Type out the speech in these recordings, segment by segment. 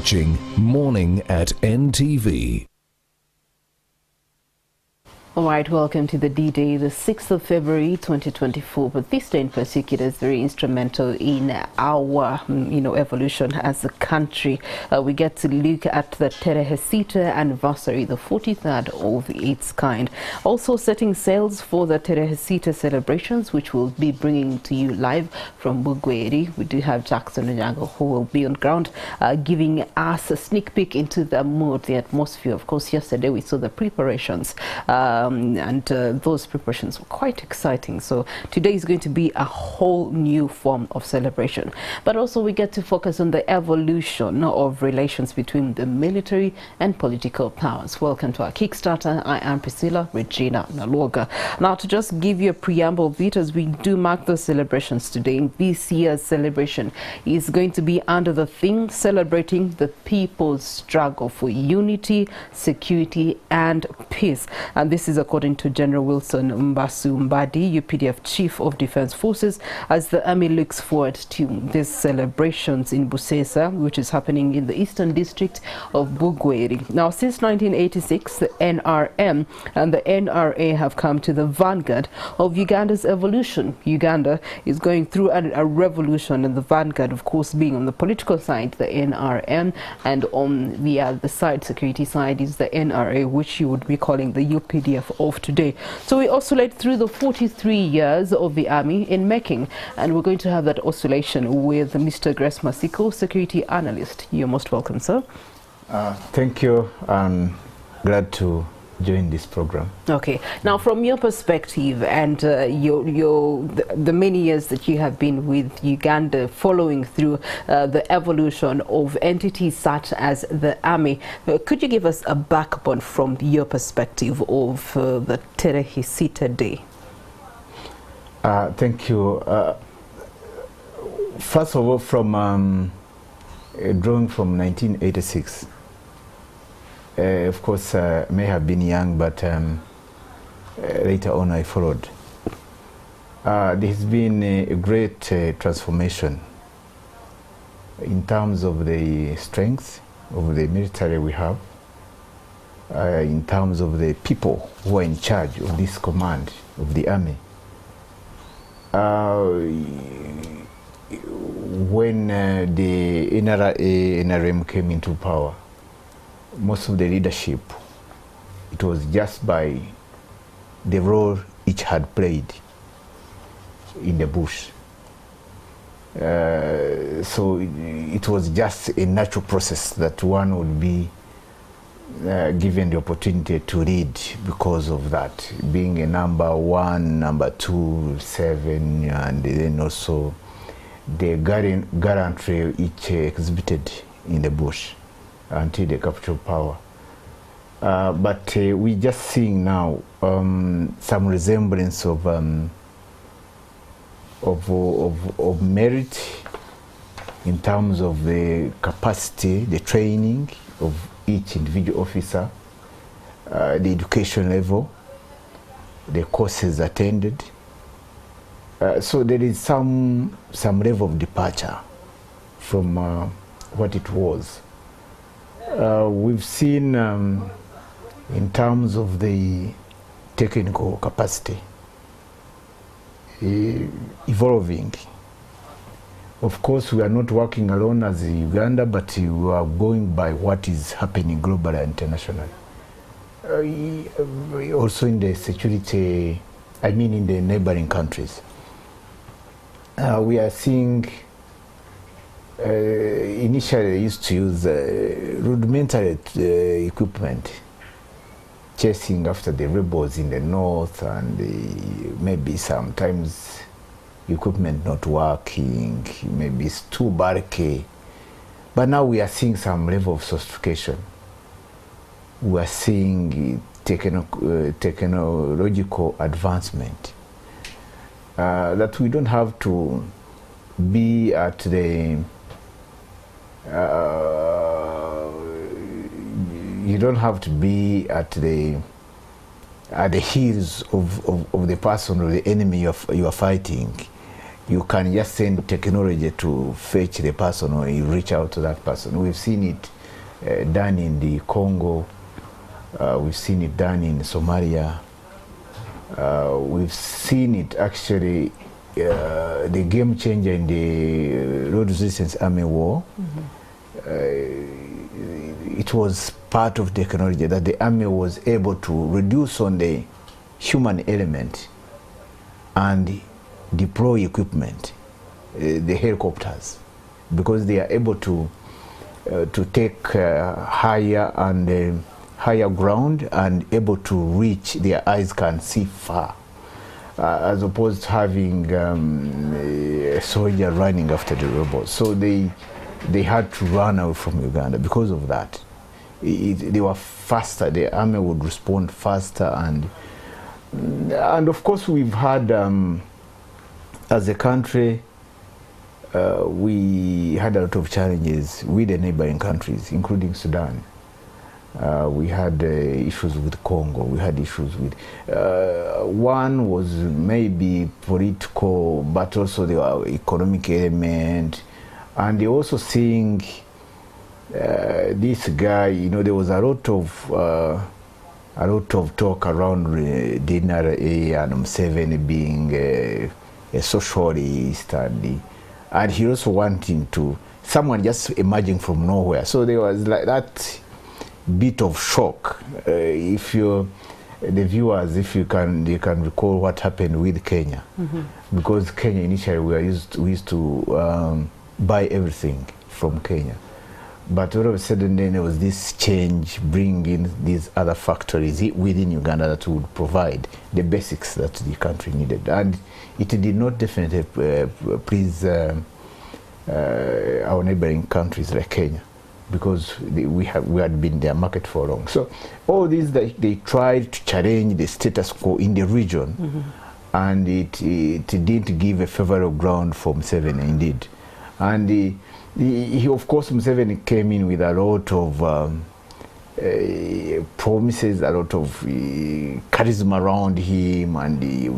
watching Morning at NTV. All right, welcome to the D-Day, the 6th of February 2024. But this day in particular is very instrumental in our, evolution as a country. We get to look at the Tarehe Sita anniversary, the 43rd of its kind. Also setting sails for the Tarehe Sita celebrations, which we'll be bringing to you live from Bugweri. We do have Jackson Onyango, who will be on ground, giving us a sneak peek into the mood, the atmosphere. Of course, yesterday we saw the preparations. Those preparations were quite exciting. So today is going to be a whole new form of celebration. But also we get to focus on the evolution of relations between the military and political powers. Welcome to our Kickstarter. I am Priscilla Regina Naloga. Now, to just give you a preamble bit as we do mark those celebrations today, this year's celebration is going to be under the theme celebrating the people's struggle for unity, security and peace. And this is according to General Wilson Mbasu Mbadi, UPDF Chief of Defense Forces, as the Army looks forward to these celebrations in Busesa, which is happening in the Eastern District of Bugweri. Now, since 1986, the NRM and the NRA have come to the vanguard of Uganda's evolution. Uganda is going through a revolution, and the vanguard, of course, being on the political side, the NRM, and on the other side, security side, is the NRA, which you would be calling the UPDF of today. So we oscillate through the 43 years of the Army in making, and we're going to have that oscillation with Mr. Grace Masiko, security analyst. You're most welcome, sir. Thank you. I'm glad to join this program. Okay. Now, from your perspective and the many years that you have been with Uganda, following through the evolution of entities such as the Army, could you give us a backbone from your perspective of the Tarehe Sita Day? Thank you. First of all, from drawing from 1986. Of course, may have been young, but later on I followed. There has been a great transformation in terms of the strength of the military we have, in terms of the people who are in charge of this command of the Army. When the NRA, NRM came into power, most of the leadership, it was just by the role each had played in the bush. So it was just a natural process that one would be given the opportunity to lead because of that, being a number one, number two, 7, and then also the gallantry each exhibited in the bush until the capture power. But we're just seeing now some resemblance of merit in terms of the capacity, the training of each individual officer, the education level, the courses attended. So there is some level of departure from what it was. We've seen in terms of the technical capacity evolving. Of course, we are not working alone as Uganda, but we are going by what is happening globally and internationally. Also in the security, I mean in the neighboring countries. We are seeing initially they used to use rudimentary equipment, chasing after the rebels in the north, and maybe sometimes equipment not working, maybe it's too bulky. But now we are seeing some level of sophistication. We are seeing technological advancement, that we don't have to be at the you don't have to be at the heels of the person or the enemy you are fighting. You can just send technology to fetch the person, or you reach out to that person. We've seen it done in the Congo. We've seen it done in Somalia. We've seen it actually, the game changer in the Road Resistance Army War. It was part of technology that the army was able to reduce on the human element and deploy equipment, the helicopters, because they are able to take higher and higher ground and able to reach, their eyes can see far, as opposed to having a soldier running after the robots. So they had to run away from Uganda because of that. They were faster, the army would respond faster, and of course we've had, as a country, we had a lot of challenges with the neighboring countries, including Sudan. We had issues with Congo, we had issues with, one was maybe political, but also there were economic element, and they also seeing this guy, you know, there was a lot of talk around Dinara and Museveni being a socialist, and he also wanting to, someone just emerging from nowhere. So there was like that bit of shock. If you, the viewers, if you can, they can recall what happened with Kenya, because Kenya initially we used to buy everything from Kenya, but all of a sudden then there was this change, bringing these other factories within Uganda that would provide the basics that the country needed, and it did not definitely please our neighboring countries like Kenya, because we had been their market for long. So all these, they tried to challenge the status quo in the region, and it didn't give a favorable ground for Museveni, indeed. And he, of course, Museveni came in with a lot of promises, a lot of charisma around him, and he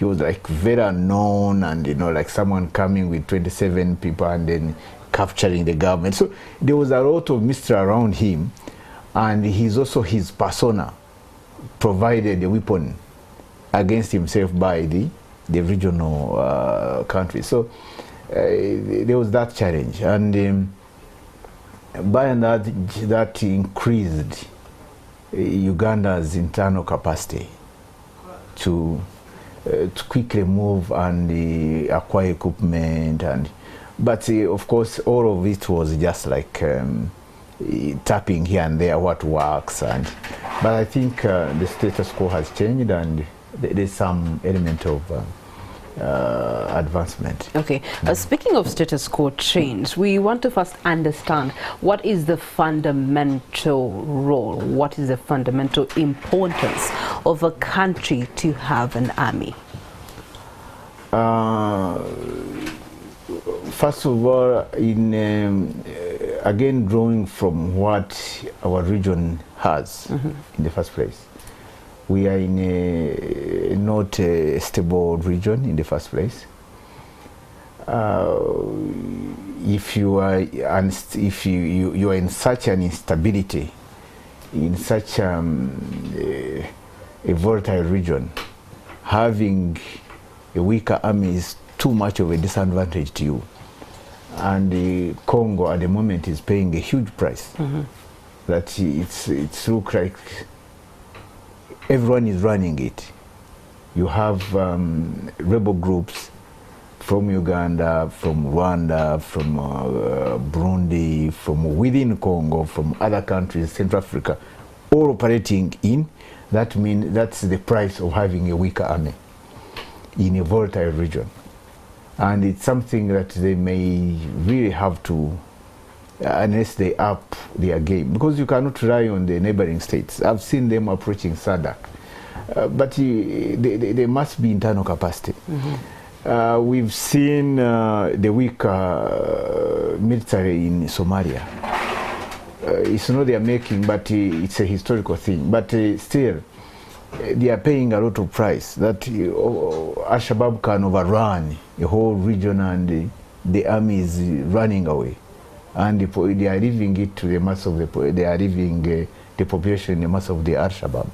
was like very unknown, and you know, like someone coming with 27 people and then capturing the government. So there was a lot of mystery around him, and he's also, his persona provided a weapon against himself by the regional countries. So there was that challenge, and by and large that increased Uganda's internal capacity to quickly move and acquire equipment, but of course all of it was just like tapping here and there what works, but I think the status quo has changed, and there's some element of advancement. Okay, speaking of status quo change, we want to first understand what is the fundamental role, what is the fundamental importance of a country to have an army? First of all, again drawing from what our region has in the first place. We are in a not a stable region in the first place. If you are you are in such an instability, in such a volatile region, having a weaker army is too much of a disadvantage to you. And the Congo at the moment is paying a huge price. That it's look like everyone is running it. You have rebel groups from Uganda, from Rwanda, from Burundi, from within Congo, from other countries, Central Africa, all operating in. That means that's the price of having a weaker army in a volatile region. And it's something that they may really have to, unless they up their game, because you cannot rely on the neighboring states. I've seen them approaching SADC, but there must be internal capacity. We've seen the weak military in Somalia. It's not their making, but it's a historical thing. But still, they are paying a lot of price. That Al-Shabaab can overrun a whole region, and the army is running away. and they are leaving it to the mass of they are leaving the population, the mass of the Al-Shabaab,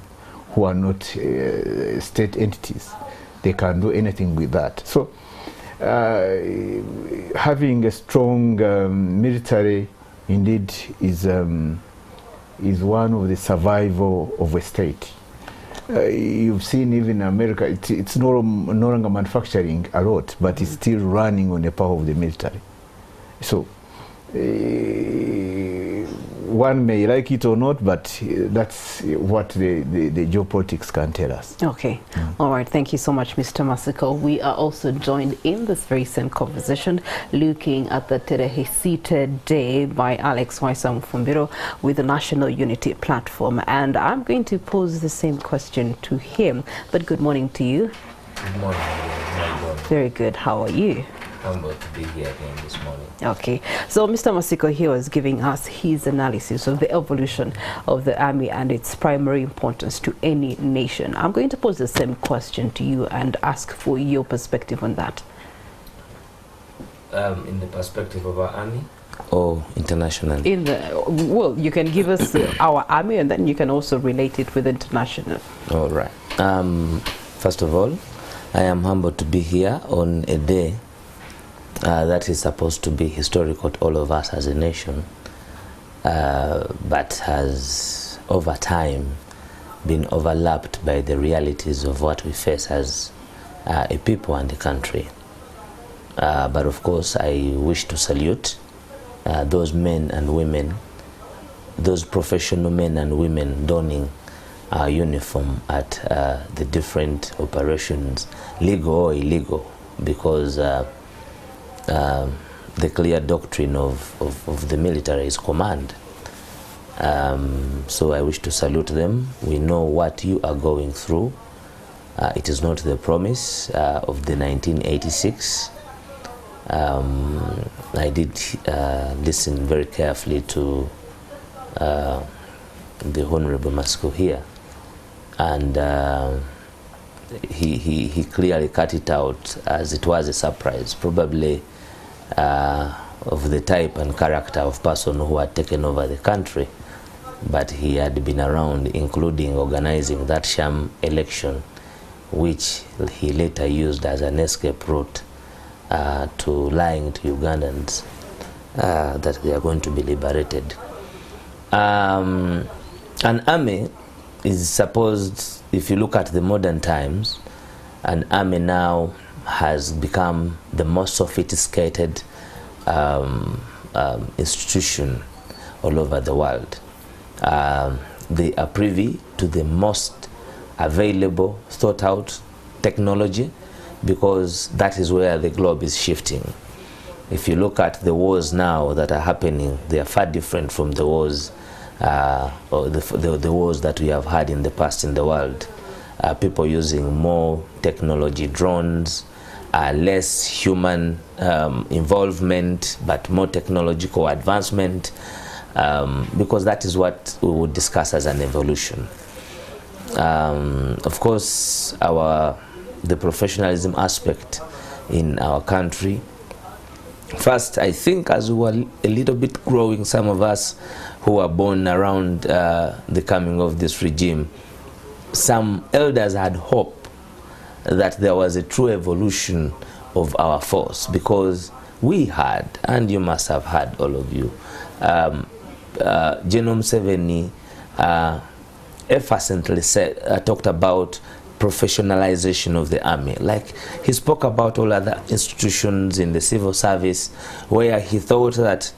who are not state entities. They can do anything with that. So having a strong military indeed is one of the survival of a state. You've seen even America, it's no longer manufacturing a lot, but it's still running on the power of the military. So one may like it or not, but that's what the geopolitics can tell us. Okay. All right. Thank you so much, Mr. Masiko. We are also joined in this very same conversation looking at the Tarehe Sita Day by Alex Waisa-Mfumbiro with the National Unity Platform. And I'm going to pose the same question to him. But good morning to you. Good morning. Very good. How are you? Humbled to be here again this morning. Okay, so Mr. Masiko here was giving us his analysis of the evolution of the army and its primary importance to any nation. I'm going to pose the same question to you and ask for your perspective on that. In the perspective of our army or internationally? Well, you can give us our army and then you can also relate it with international. All right. First of all, I am humbled to be here on a day that is supposed to be historical to all of us as a nation, but has over time been overlapped by the realities of what we face as a people and a country. But of course, I wish to salute those men and women, those professional men and women donning our uniform at the different operations, legal or illegal, because the clear doctrine of the military is command. So I wish to salute them. We know what you are going through. It is not the promise of the 1986. I did listen very carefully to the Honorable Masiko here, and he clearly cut it out as it was a surprise, probably of the type and character of person who had taken over the country, but he had been around, including organizing that sham election, which he later used as an escape route to lying to Ugandans that they are going to be liberated. An army is supposed, if you look at the modern times, an army now has become the most sophisticated institution all over the world. They are privy to the most available, thought out technology, because that is where the globe is shifting. If you look at the wars now that are happening, they are far different from the wars or the wars that we have had in the past in the world. People using more technology, drones, less human involvement, but more technological advancement, because that is what we would discuss as an evolution. Of course, the professionalism aspect in our country. First, I think as we were a little bit growing, some of us who were born around the coming of this regime, some elders had hope that there was a true evolution of our force, because we had, and you must have had, all of you, General Museveni effervescently talked about professionalization of the army. Like, he spoke about all other institutions in the civil service, where he thought that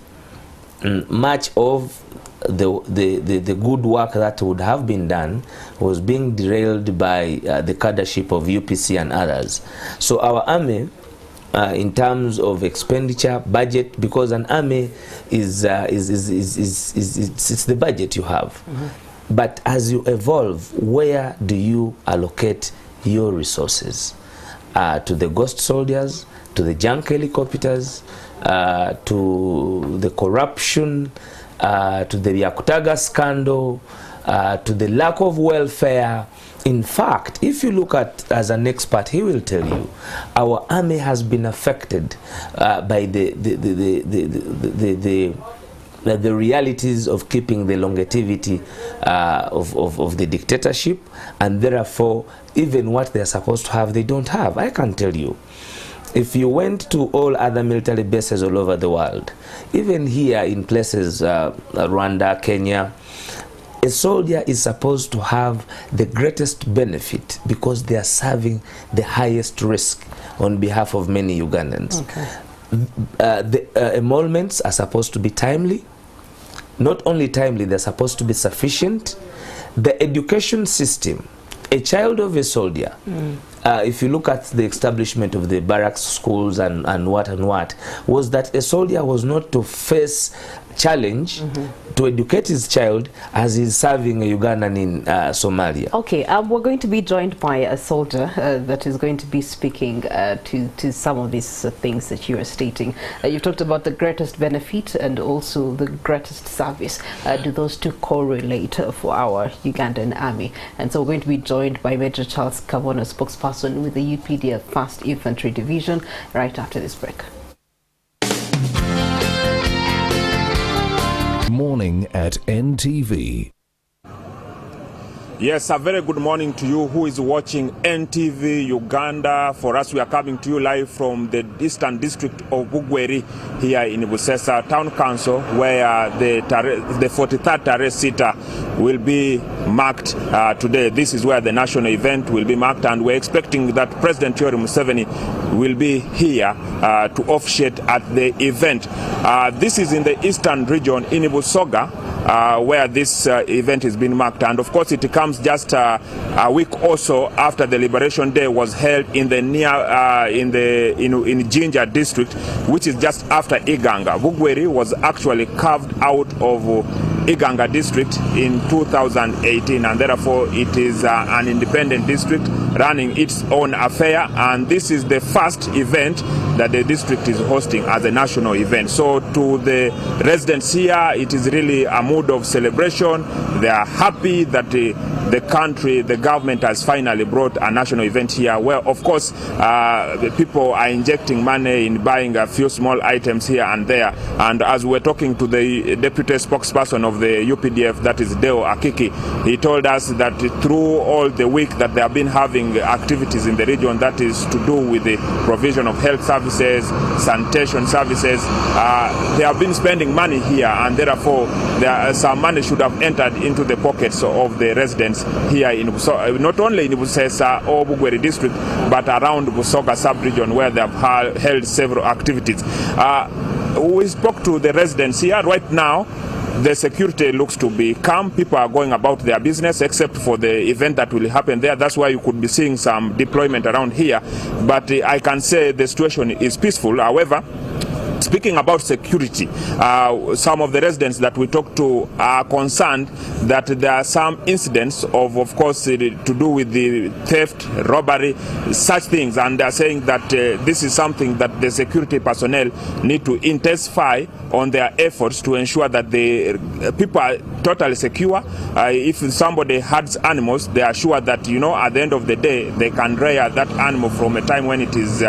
much of the good work that would have been done was being derailed by the cadreship of UPC and others. So our army, in terms of expenditure, budget, because an army is it's the budget you have. Mm-hmm. But as you evolve, where do you allocate your resources? To the ghost soldiers, to the junk helicopters, to the corruption, to the Yakutaga scandal, to the lack of welfare, In fact, if you look at as an expert, he will tell you our army has been affected by the realities of keeping the longevity of the dictatorship, and therefore even what they're supposed to have they don't have. I can tell you, if you went to all other military bases all over the world, even here in places Rwanda, Kenya, a soldier is supposed to have the greatest benefit because they are serving the highest risk on behalf of many Ugandans. Okay. The emoluments are supposed to be timely. Not only timely, they're supposed to be sufficient. The education system, a child of a soldier, if you look at the establishment of the barracks schools and what, was that a soldier was not to face challenge to educate his child as he's serving a Ugandan in Somalia. Okay, we're going to be joined by a soldier that is going to be speaking to some of these things that you are stating. You talked about the greatest benefit and also the greatest service. Do those two correlate for our Ugandan army? And so we're going to be joined by Major Charles Kavono, spokesperson with the UPDF 1st Infantry Division, right after this break. Morning at NTV. Yes, a very good morning to you who is watching NTV Uganda. For us, we are coming to you live from the Eastern District of Bugweri here in Busesa Town Council, where the 43rd Tarehe Sita will be marked today. This is where the national event will be marked, and we're expecting that President Yoweri Museveni will be here to officiate at the event. This is in the eastern region in Busoga, where this event is being marked, and of course it comes just a week also after the Liberation Day was held in the in Jinja district, which is just after Iganga. Bugweri was actually carved out of Iganga district in 2018, and therefore it is an independent district running its own affair, and this is the first event that the district is hosting as a national event. So to the residents here, it is really a mood of celebration. They are happy that the country, the government has finally brought a national event here, where of course the people are injecting money in buying a few small items here and there. And as we're talking to the deputy spokesperson of the UPDF, that is Deo Akiki, he told us that through all the week that they have been having activities in the region that is to do with the provision of health services, sanitation services, they have been spending money here, and therefore some money should have entered into the pockets of the residents here in Busoga, not only in Busesa or Bugweri district, but around Busoga sub-region, where they have held several activities. We spoke to the residents here. Right now, the security looks to be calm. People are going about their business, except for the event that will happen there. That's why you could be seeing some deployment around here. But I can say the situation is peaceful. However, speaking about security, some of the residents that we talked to are concerned that there are some incidents of course, to do with the theft, robbery, such things, and they are saying that this is something that the security personnel need to intensify on their efforts to ensure that the people are totally secure. If somebody herds animals, they are sure that, you know, at the end of the day, they can rear that animal from a time when it is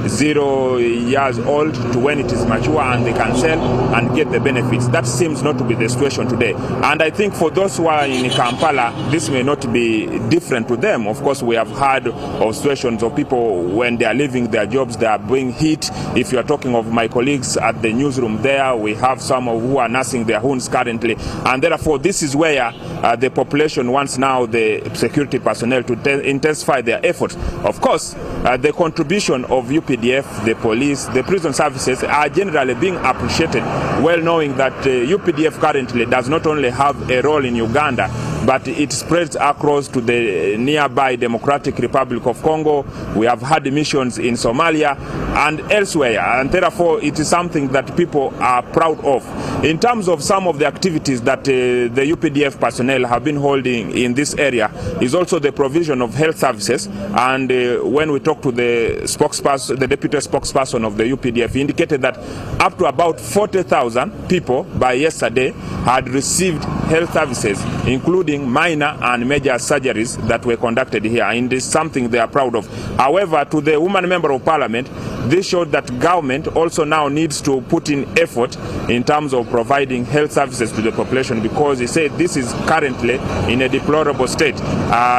0 years old to when it is mature, and they can sell and get the benefits. That seems not to be the situation today. And I think for those who are in Kampala, this may not be different to them. Of course, we have heard of situations of people when they are leaving their jobs, they are being hit. If you are talking of my colleagues at the newsroom there, we have some who are nursing their wounds currently. And therefore, this is where the population wants now the security personnel to intensify their efforts. Of course, the contribution of UPDF, the police, the prison services are generally being appreciated, well knowing that UPDF currently does not only have a role in Uganda, but it spreads across to the nearby Democratic Republic of Congo. We have had missions in Somalia and elsewhere, and therefore it is something that people are proud of. In terms of some of the activities that the UPDF personnel have been holding in this area is also the provision of health services. And when we talked to the spokesperson, the deputy spokesperson of the UPDF, he indicated that up to about 40,000 people by yesterday had received health services, including minor and major surgeries that were conducted here, and it's something they are proud of. However, to the woman member of parliament, this showed that government also now needs to put in effort in terms of providing health services to the population, because he said this is currently in a deplorable state.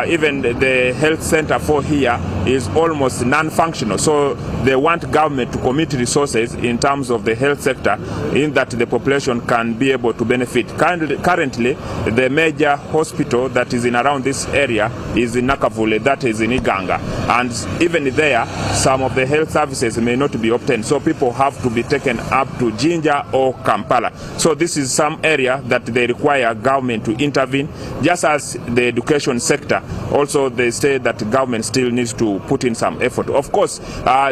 Even the health center for here is almost non-functional, so they want government to commit resources in terms of the health sector, in that the population can be able to benefit. Currently, the major hospital that is in around this area is in Nakavule, that is in Iganga, and even there some of the health services may not be obtained, so people have to be taken up to Jinja or Kampala. So this is some area that they require government to intervene, just as the education sector. Also they say that government still needs to put in some effort. Of course,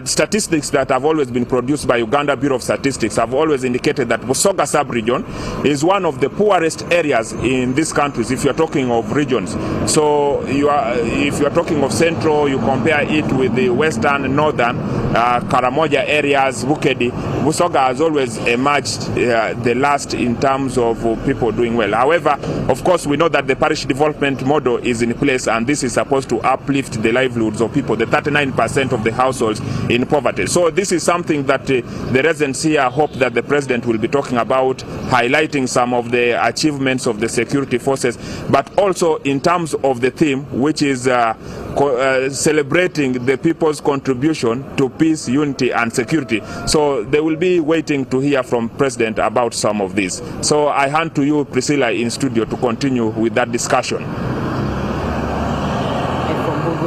statistics that have always been produced by Uganda Bureau of Statistics have always indicated that Busoga sub-region is one of the poorest areas in these countries, if you're talking of regions. So if you're talking of central, you compare it with the western, northern, Karamoja areas, Bukedi, Busoga has always emerged the last in terms of people doing well. However, of course, we know that the parish development model is in place, and this is supposed to uplift the livelihoods of people, the 39% of the households in poverty. So this is something that the residents here hope that the president will be talking about, highlighting some of the achievements of the security forces, but also in terms of the theme, which is celebrating the people's contribution to peace, unity and security. So they will be waiting to hear from President about some of these. So I hand to you, Priscilla, in studio to continue with that discussion.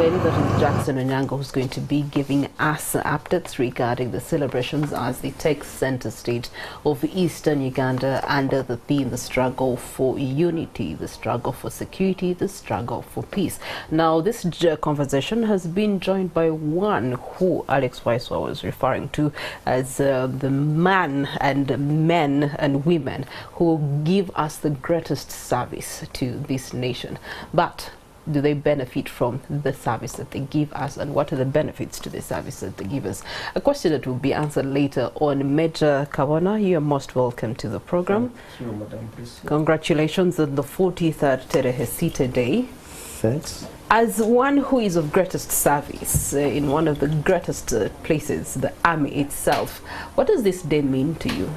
That is Jackson Onyango, who's going to be giving us updates regarding the celebrations as they take center stage of Eastern Uganda under the theme, the struggle for unity, the struggle for security, the struggle for peace. Now, this conversation has been joined by one who Alex Waiswa was referring to as the man and men and women who give us the greatest service to this nation. But do they benefit from the service that they give us, and what are the benefits to the service that they give us? A question that will be answered later on. Major Kawana, you are most welcome to the program. Thank you, Madam President. Congratulations on the 43rd Tarehe Sita Day. Thanks. As one who is of greatest service in one of the greatest places, the army itself, what does this day mean to you?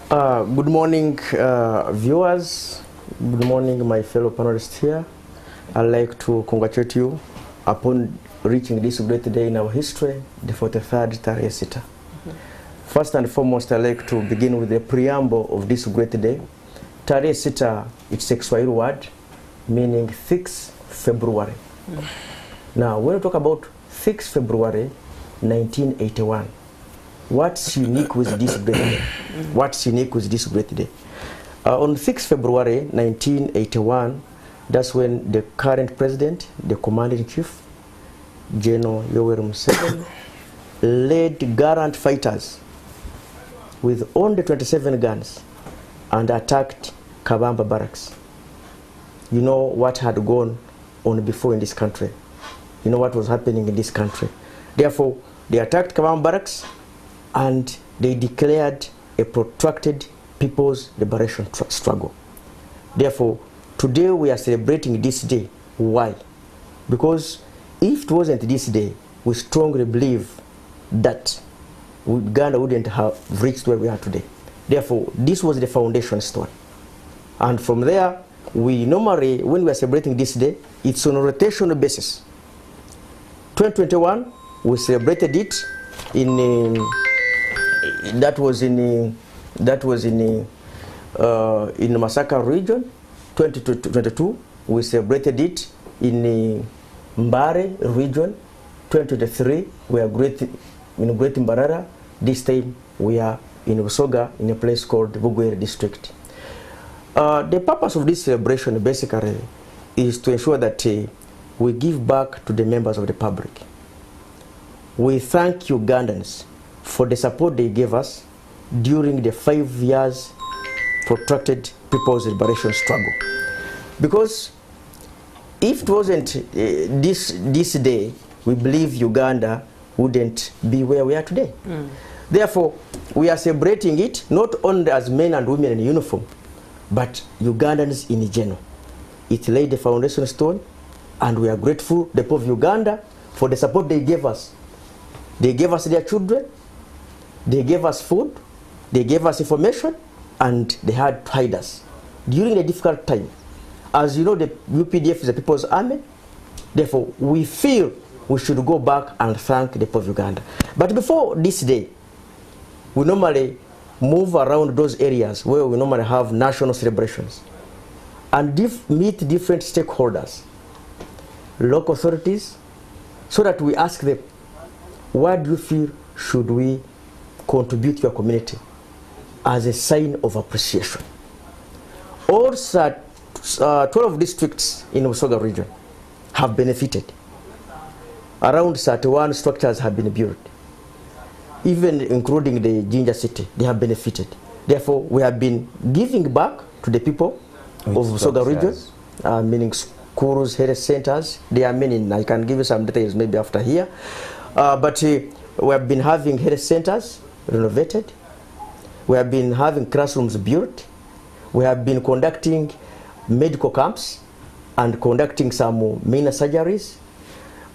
Good morning, viewers. Good morning, my fellow panelists here. I'd like to congratulate you upon reaching this great day in our history, the 43rd Tarehe Sita. First and foremost, I'd like to begin with the preamble of this great day. Tarehe Sita, it's a Kiswahili word meaning 6 February. Now, when we talk about 6 February 1981, what's unique with this great day? What's unique with this great day? On 6 February 1981, that's when the current president, the commander-in-chief, General Yoweri Museveni, led gallant fighters with only 27 guns and attacked Kabamba barracks. You know what had gone on before in this country. You know what was happening in this country. Therefore, they attacked Kabamba barracks and they declared a protracted people's liberation struggle. Therefore, today we are celebrating this day. Why? Because if it wasn't this day, we strongly believe that Uganda wouldn't have reached where we are today. Therefore, this was the foundation stone. And from there, we normally, when we are celebrating this day, it's on a rotational basis. 2021, we celebrated it in that was in the Masaka region. 2022, we celebrated it in Mbare region. 2023, we are in Great Mbarara. This time, we are in Busoga, in a place called Bugwere district. The purpose of this celebration basically is to ensure that we give back to the members of the public. We thank Ugandans for the support they gave us during the 5 years protracted people's liberation struggle. Because if it wasn't this day, we believe Uganda wouldn't be where we are today. Therefore, we are celebrating it not only as men and women in uniform, but Ugandans in general. It laid the foundation stone, and we are grateful, the people of Uganda, for the support they gave us. They gave us their children, they gave us food, they gave us information, and they had to hide us during a difficult time. As you know, the UPDF is the People's Army. Therefore, we feel we should go back and thank the people of Uganda. But before this day, we normally move around those areas where we normally have national celebrations and meet different stakeholders, local authorities, so that we ask them, what do you feel should we contribute to your community as a sign of appreciation? All 12 districts in Busoga region have benefited. Around 31 structures have been built, even including the Jinja City, they have benefited. Therefore, we have been giving back to the people of Busoga region, meaning schools, health centers. There are many. I can give you some details maybe after here. But we have been having health centers renovated. We have been having classrooms built. We have been conducting medical camps and conducting some minor surgeries.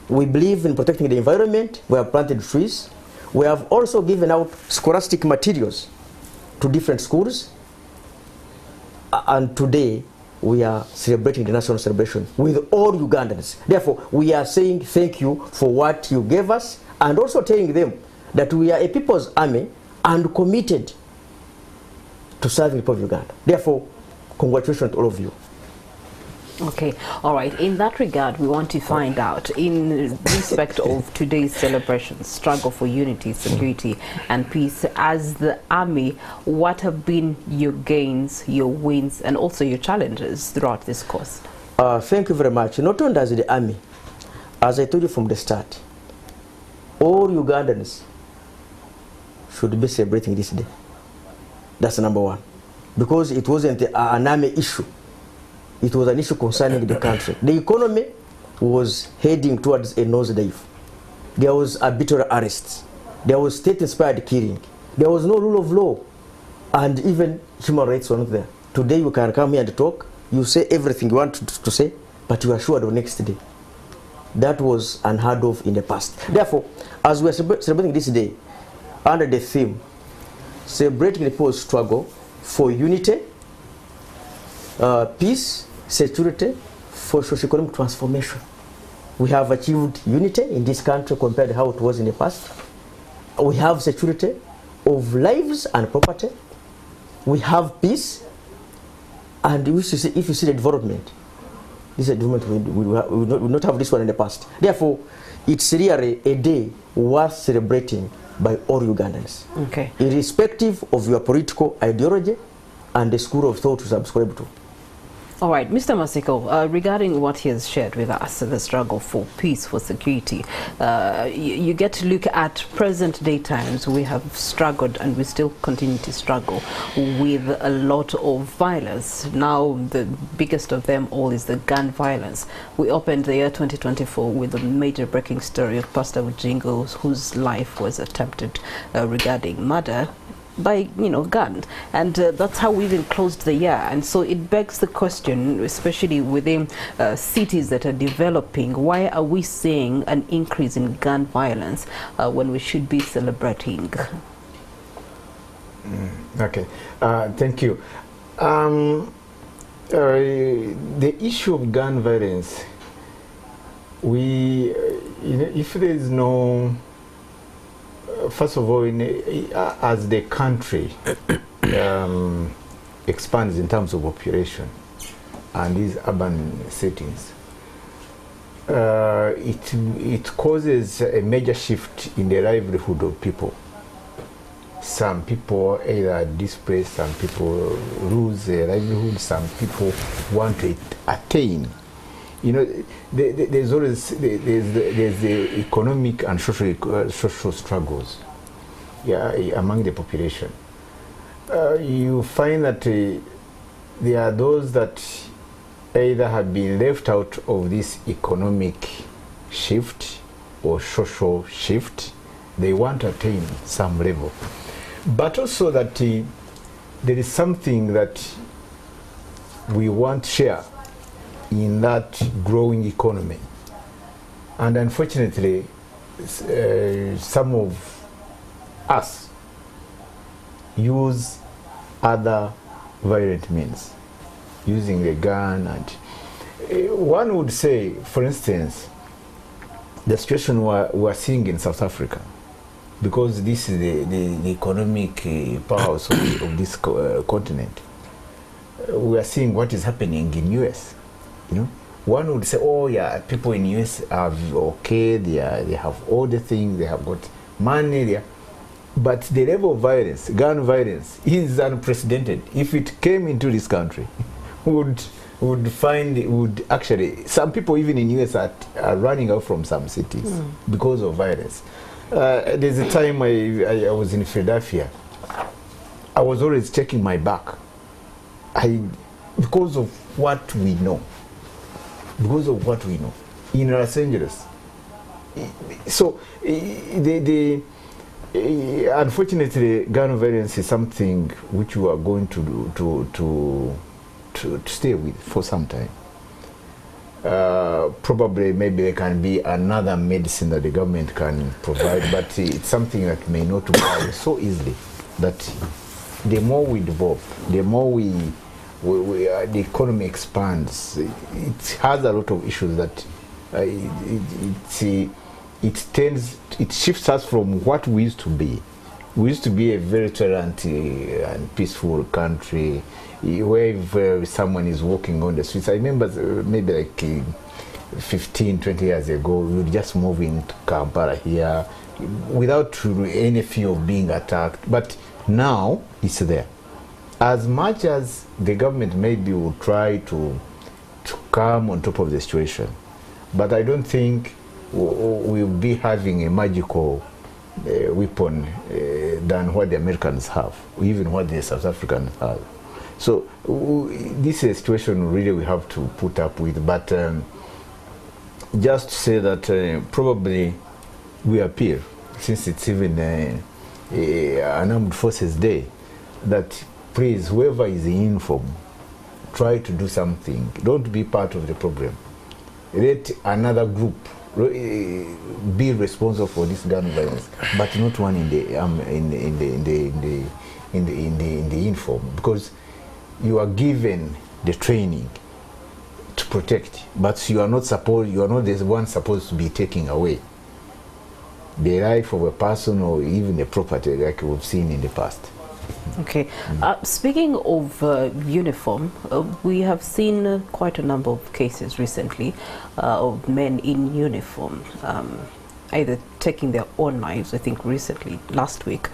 We believe in protecting the environment. We have planted trees. We have also given out scholastic materials to different schools. And today, we are celebrating the national celebration with all Ugandans. Therefore, we are saying thank you for what you gave us, and also telling them that we are a people's army and committed to serving the people of Uganda. Therefore, congratulations to all of you. Okay, all right. In that regard, we want to find out, in respect of today's celebration, struggle for unity, security, and peace, as the army, what have been your gains, your wins, and also your challenges throughout this course? Thank you very much. Not only as the army, as I told you from the start, all Ugandans should be celebrating this day. That's number one. Because it wasn't an army issue. It was an issue concerning the country. The economy was heading towards a nosedive. There was arbitrary arrests. There was state-inspired killing. There was no rule of law. And even human rights were not there. Today you can come here and talk. You say everything you want to say, but you are sure the next day. That was unheard of in the past. Therefore, as we are celebrating this day, under the theme, celebrating the people's struggle for unity, peace, security, for socio-economic transformation. We have achieved unity in this country compared to how it was in the past. We have security of lives and property. We have peace. And if you see the development, this development we will not have this one in the past. Therefore, it's really a day worth celebrating by all Ugandans. Okay. Irrespective of your political ideology and the school of thought you subscribe to. All right, Mr. Masiko, regarding what he has shared with us, the struggle for peace, for security, you get to look at present day times. We have struggled and we still continue to struggle with a lot of violence. Now, the biggest of them all is the gun violence. We opened the year 2024 with a major breaking story of Pastor Ujingo, whose life was attempted regarding murder by gun, and that's how we even closed the year. And so it begs the question, especially within cities that are developing, why are we seeing an increase in gun violence when we should be celebrating? Okay, thank you. The issue of gun violence, if there is no, first of all, as the country expands in terms of population and these urban settings, it causes a major shift in the livelihood of people. Some people either displaced, some people lose their livelihood, some people want to attain. There's always the economic and social struggles, among the population. you find that there are those that either have been left out of this economic shift or social shift. They want to attain some level. But also that there is something that we want to share in that growing economy. And unfortunately, some of us use other violent means, using a gun. And one would say, for instance, the situation we're seeing in South Africa, because this is the economic powerhouse of this continent. We are seeing what is happening in US. You know, one would say, oh yeah, people in US are okay, they have all the things, they have got money there. But the level of violence, gun violence, is unprecedented. If it came into this country, would actually, some people even in US are running out from some cities because of violence. There's a time I was in Philadelphia. I was always checking my back. Because of what we know. Because of what we know. In Los Angeles. So, unfortunately, gun violence is something which we are going to stay with for some time. Probably, maybe there can be another medicine that the government can provide, but it's something that may not work so easily. That the more we develop, the more the economy expands. It has a lot of issues that it shifts us from what we used to be. We used to be a very tolerant and peaceful country, where if someone is walking on the streets. I remember maybe like 15, 20 years ago, we would just move into Kampala here without any fear of being attacked. But now it's there. As much as the government maybe will try to come on top of the situation, but I don't think we'll be having a magical weapon than what the Americans have, or even what the South Africans have. So this is a situation really we have to put up with. But just to say that probably we appeal, since it's even an Armed Forces Day, that please, whoever is in uniform, try to do something. Don't be part of the problem. Let another group be responsible for this gun violence, but not one in the uniform, because you are given the training to protect, but you are not the one supposed to be taking away the life of a person or even the property, like we've seen in the past. Okay. Speaking of uniform, we have seen quite a number of cases recently of men in uniform either taking their own lives. I think recently, last week,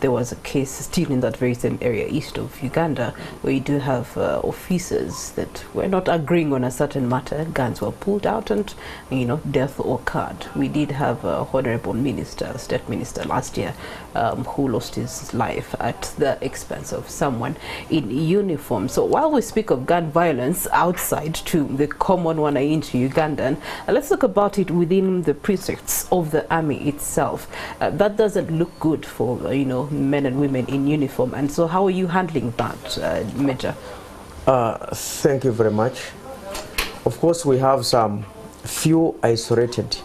there was a case still in that very same area east of Uganda, where you do have officers that were not agreeing on a certain matter. Guns were pulled out and, you know, death occurred. We did have a honorable minister, state minister last year, who lost his life at the expense of someone in uniform. So while we speak of gun violence outside to the common one into Ugandan, let's talk about it within the precincts of the army itself. That doesn't look good for you know, men and women in uniform. And so how are you handling that, Major? Thank you very much. Of course, we have some few isolated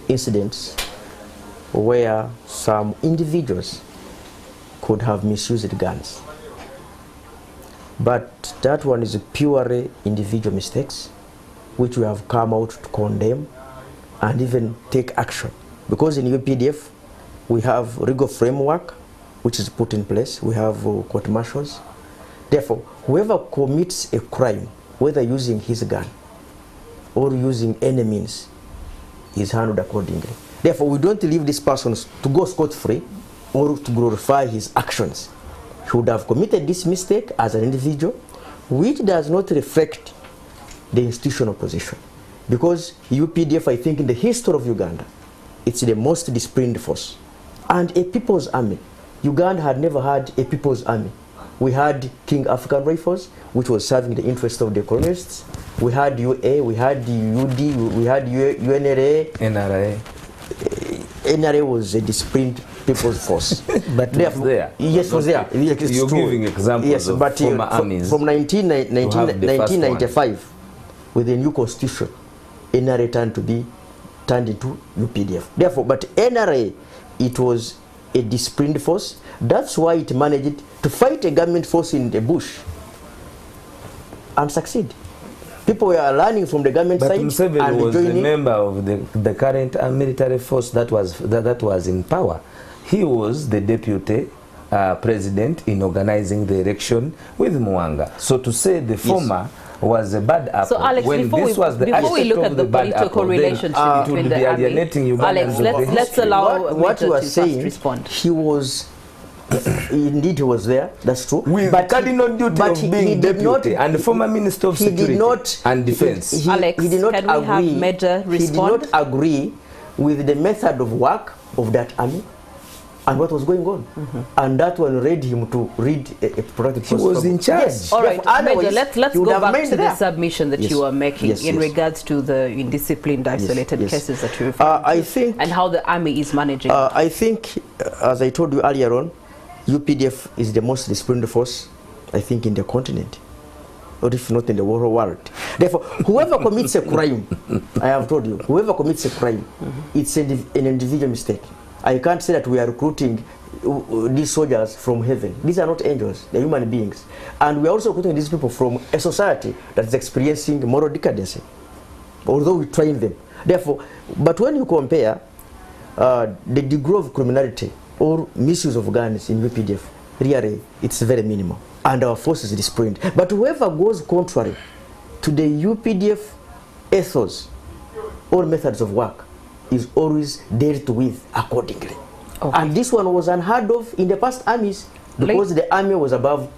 incidents where some individuals could have misused guns, but that one is purely individual mistakes, which we have come out to condemn and even take action. Because in UPDF, we have legal framework which is put in place. We have court martials. Therefore, whoever commits a crime, whether using his gun or using any means, is handled accordingly. Therefore, we don't leave this person to go scot-free or to glorify his actions. He would have committed this mistake as an individual, which does not reflect the institutional position. Because UPDF, I think in the history of Uganda, it's the most disciplined force. And a people's army. Uganda had never had a people's army We had King African Rifles, which was serving the interest of the colonists. We had UA, we had UD, we had UNRA. NRA. NRA was a disciplined people's force. But it was there. Yes, it was there. Yes, it's You're true. giving examples of former armies. From 1995, with the new constitution, NRA turned into UPDF. Therefore, but NRA, it was a disciplined force. That's why it managed to fight a government force in the bush and succeed. People were learning from the government but side. Museveni and was joining. a member of the current military force that was in power. He was the deputy president in organizing the election with Mwanga. So to say the former was a bad apple, so Alex, when this was the before we look at the political apple, relationship it between would the be army, alienating Ugandans. Alex, let's allow what you Major are to saying, first respond. he was indeed he was there, that's true. With the cardinal duty of being deputy and the former Minister of Security and Defense. Alex, he did not can we have Major respond? He did not agree with the method of work of that army and what was going on. And that one led him to read a productive He was in charge. Yes. All right, Major, let's go back to the there. submission that you are making in regards to the indisciplined, isolated cases that you refer to, I think, and how the army is managing. I think, as I told you earlier on, UPDF is the most disciplined force, I think, in the continent, or if not in the whole world. Therefore, whoever commits a crime, I have told you, whoever commits a crime, it's an individual mistake. I can't say that we are recruiting these soldiers from heaven. These are not angels, they're human beings. And we are also recruiting these people from a society that is experiencing moral decadence, although we train them. Therefore, but when you compare the degree of criminality or misuse of guns in UPDF, really, it's very minimal. And our force is disciplined. But whoever goes contrary to the UPDF ethos or methods of work is always dealt with accordingly. Okay. And this one was unheard of in the past armies because the army was above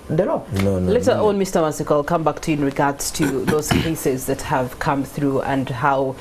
the law. Later on, Mr. Masiko, I'll come back to you in regards to those cases that have come through and how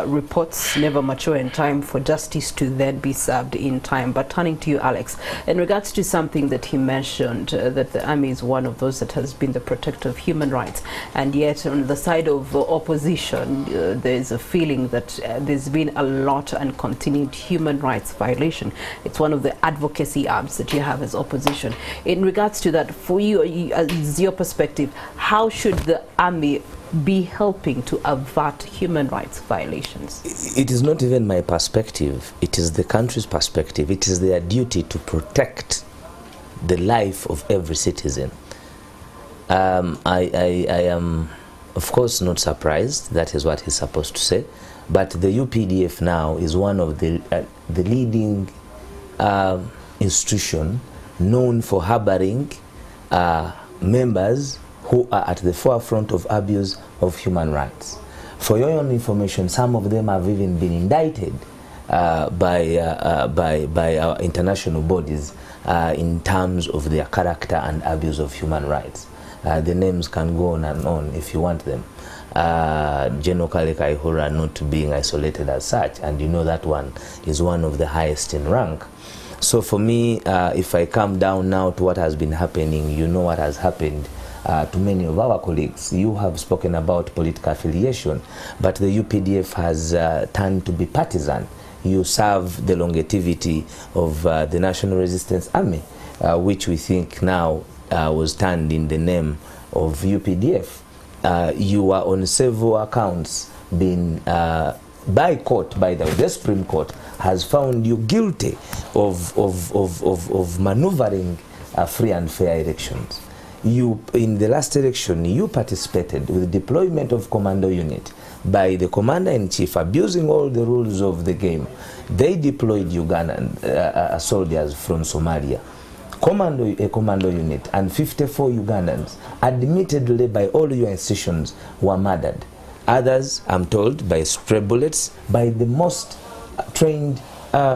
reports never mature in time for justice to then be served in time. But turning to you, Alex, in regards to something that he mentioned, that the army is one of those that has been the protector of human rights, and yet on the side of opposition, there's a feeling that there's been a lot and continued human rights violation. It's one of the advocacy arms that you have as opposition. In regards to that, for you, as your perspective, how should the army be helping to avert human rights violations? It is not even my perspective, it is the country's perspective. It is their duty to protect the life of every citizen. I am, of course, not surprised. That is what he's supposed to say. But the UPDF now is one of the leading institution known for harboring members who are at the forefront of abuse of human rights. For your own information, some of them have even been indicted by our international bodies in terms of their character and abuse of human rights. The names can go on and on if you want them. General Kale Kaihura not being isolated as such, and you know that one is one of the highest in rank. So for me, if I come down now to what has been happening, you know what has happened to many of our colleagues. You have spoken about political affiliation, but the UPDF has turned to be partisan. You serve the longevity of the National Resistance Army, which we think now was turned in the name of UPDF. You are on several accounts being by court, by the Supreme Court has found you guilty of maneuvering free and fair elections. You, in the last election, you participated with the deployment of commando unit by the commander-in-chief, abusing all the rules of the game. They deployed Ugandan soldiers from Somalia. A commando unit and 54 Ugandans, admittedly by all your institutions, were murdered. Others, I'm told, by stray bullets, by the most trained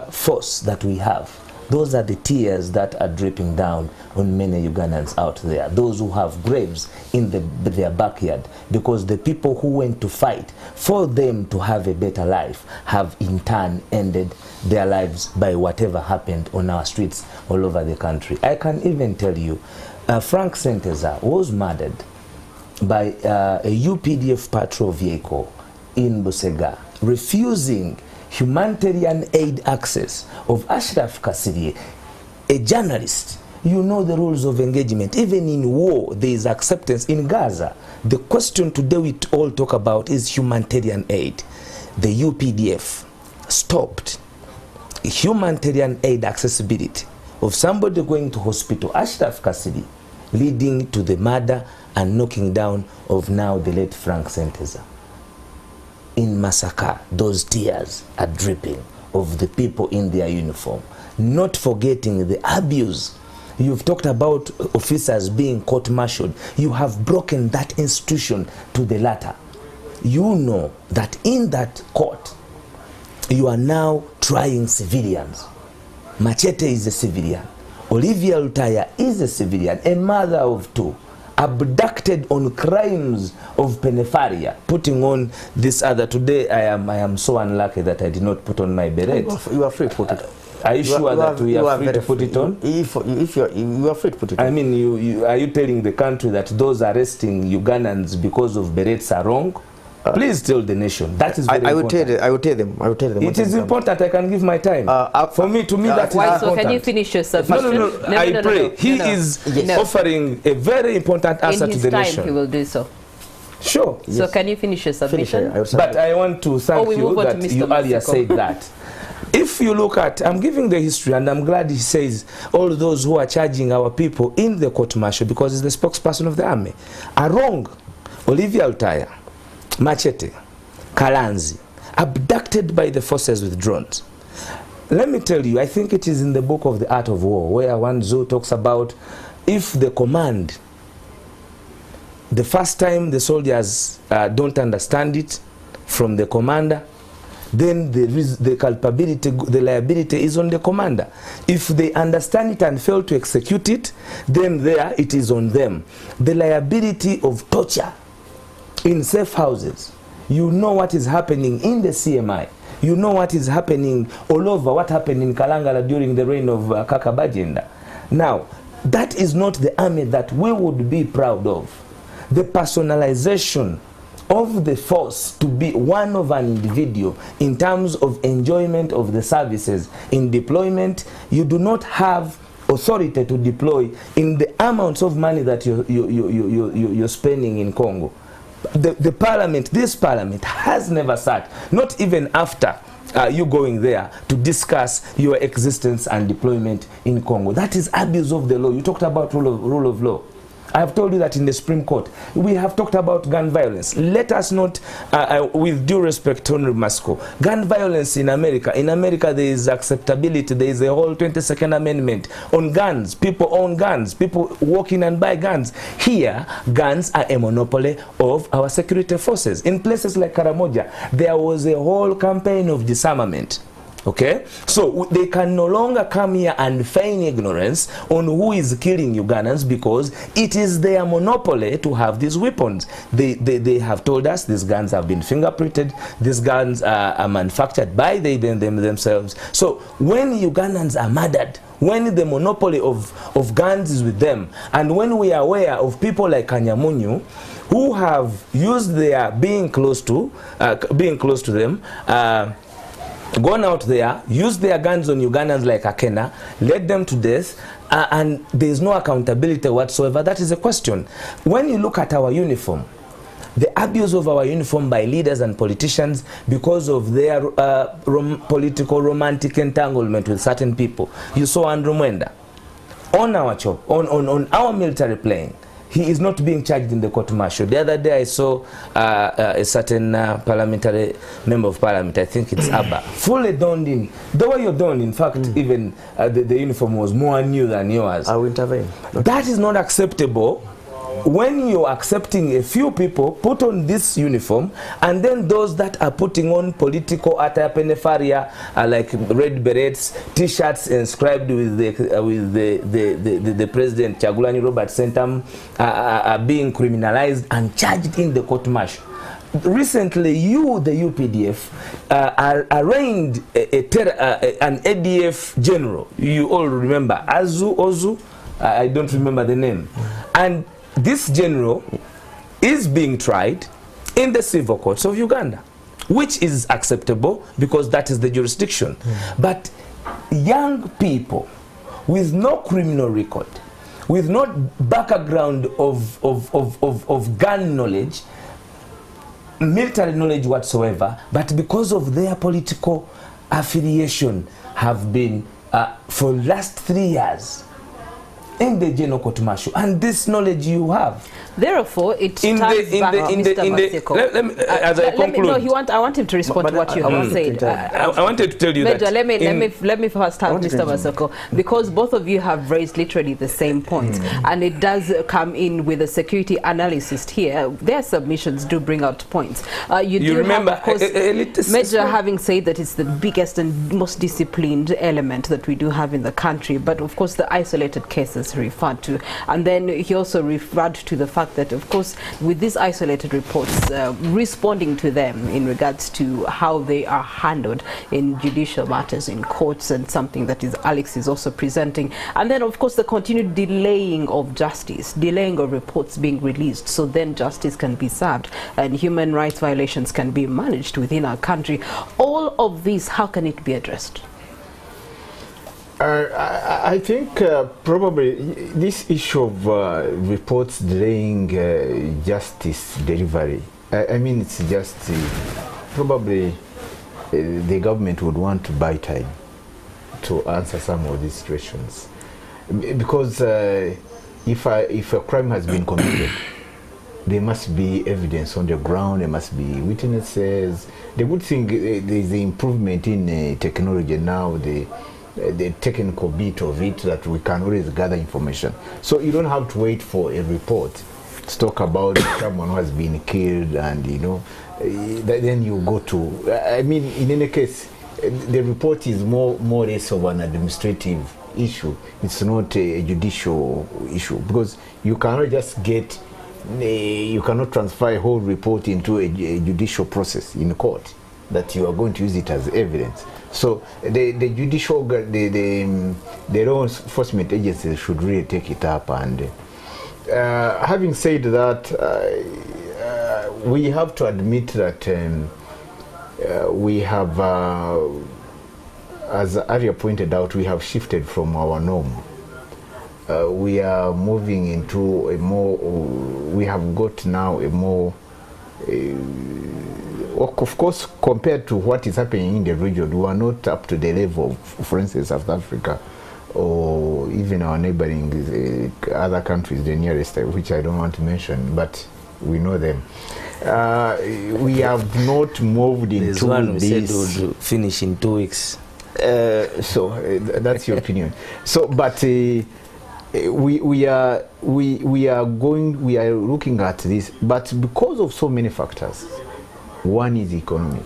force that we have. Those are the tears that are dripping down on many Ugandans out there, those who have graves in their backyard, because the people who went to fight for them to have a better life have in turn ended their lives by whatever happened on our streets all over the country. I can even tell you, Frank Senteza was murdered by a UPDF patrol vehicle in Busega, refusing humanitarian aid access of Ashraf Kasirye, a journalist. You know the rules of engagement. Even in war, there is acceptance. In Gaza, the question today we all talk about is humanitarian aid. The UPDF stopped humanitarian aid accessibility of somebody going to hospital, Ashraf Kasirye, leading to the murder and knocking down of now the late Frank Senteza. In Massacre, those tears are dripping of the people in their uniform, not forgetting the abuse. You've talked about officers being court-martialed. You have broken that institution to the latter. You know that in that court, you are now trying civilians. Machete is a civilian. Olivia Lutaya is a civilian, a mother of two, abducted on crimes of penepharia, putting on this other. Today I am so unlucky that I did not put on my beret. You are free to put it. Are you sure that we are free to put it on? If you are free to put it on. I mean, are you telling the country that those arresting Ugandans because of berets are wrong? Please tell the nation. That is very important. I will tell them. It is important. I can give my time. For me, to me, that is important. So can you finish your submission? No. I pray. He is offering a very important answer to the nation. He will do so. Sure. So can you finish your submission? But I want to thank you that you earlier said that. If you look at, I'm giving the history, and I'm glad he says all those who are charging our people in the court-martial, because he's the spokesperson of the army, are wrong. Olivia Lutaya, Machete, Kalanzi, abducted by the forces with drones. Let me tell you, I think it is in the book of The Art of War, where one Zhou talks about if the command, the first time the soldiers don't understand it from the commander, then the culpability, the liability is on the commander. If they understand it and fail to execute it, then there it is on them. The liability of torture in safe houses. You know what is happening in the CMI. You know what is happening all over, what happened in Kalangala during the reign of Kakabajenda. Now, that is not the army that we would be proud of. The personalization of the force to be one of an individual in terms of enjoyment of the services in deployment, you do not have authority to deploy in the amounts of money that you're spending in Congo. The parliament, this parliament has never sat, not even after you going there to discuss your existence and deployment in Congo. That is abuse of the law. You talked about rule of law. I have told you that in the Supreme Court, we have talked about gun violence. Let us not, with due respect, Honorable Masco, gun violence in America there is acceptability. There is a whole 22nd Amendment on guns. People own guns. People walk in and buy guns. Here, guns are a monopoly of our security forces. In places like Karamoja, there was a whole campaign of disarmament. Okay, so they can no longer come here and feign ignorance on who is killing Ugandans, because it is their monopoly to have these weapons. They have told us these guns have been fingerprinted, these guns are manufactured by themselves. So when Ugandans are murdered, when the monopoly of guns is with them, and when we are aware of people like Kanyamunyu who have used their being close to them, gone out there, used their guns on Ugandans like Akena, led them to death, and there is no accountability whatsoever. That is a question. When you look at our uniform, the abuse of our uniform by leaders and politicians because of their political romantic entanglement with certain people. You saw Andrew Mwenda on our military plane. He is not being charged in the court-martial. The other day I saw a certain parliamentary member of parliament, I think it's Abba, fully donned in. The way you're donned, in fact, even the uniform was more new than yours. I will intervene. Okay. That is not acceptable. When you're accepting a few people put on this uniform, and then those that are putting on political attire, penepharia, like red berets, t-shirts inscribed with the president Chagulani Robert Sentam, are being criminalized and charged in the court-martial. Recently, the UPDF, arraigned an ADF general. You all remember Ozu, I don't remember the name. And this general is being tried in the civil courts of Uganda, which is acceptable because that is the jurisdiction. But young people with no criminal record, with no background of gun knowledge, military knowledge whatsoever, but because of their political affiliation have been for the last 3 years in the general court martial, and this knowledge you have. Therefore, it turns back, Mr. Maseko. As I conclude, I want him to respond to what you have said. I wanted to tell you Major, that. let me first have Mr. Maseko, because both of you have raised literally the same points, and it does come in with a security analyst here. Their submissions do bring out points. You remember, have, of course, Major having said that it's the biggest and most disciplined element that we do have in the country, but of course the isolated cases referred to, and then he also referred to the fact that, of course, with these isolated reports, responding to them in regards to how they are handled in judicial matters in courts, and something that Alex is also presenting, and then of course the continued delaying of justice, delaying of reports being released, so then justice can be served and human rights violations can be managed within our country. All of this, how can it be addressed? I think probably this issue of reports delaying justice delivery, I mean, it's just probably the government would want to buy time to answer some of these situations. Because if a crime has been committed, there must be evidence on the ground, there must be witnesses. The good thing, there's the improvement in technology now, the technical bit of it, that we can always gather information. So you don't have to wait for a report to talk about someone who has been killed, and then you go to, I mean, in any case, the report is more or less of an administrative issue. It's not a judicial issue, because you cannot just get, you cannot transfer a whole report into a judicial process in court that you are going to use it as evidence. So the judicial, the law enforcement agencies should really take it up. And having said that, we have to admit that we have, as Arya pointed out, we have shifted from our norm. We are moving into a more, we have got now a more, of course, compared to what is happening in the region, we are not up to the level of, for instance, South Africa, or even our neighboring other countries, the nearest, which I don't want to mention, but we know them. We have not moved into this. One we said would finish in 2 weeks. So that's your opinion. So, but we are looking at this, but because of so many factors. One is economic,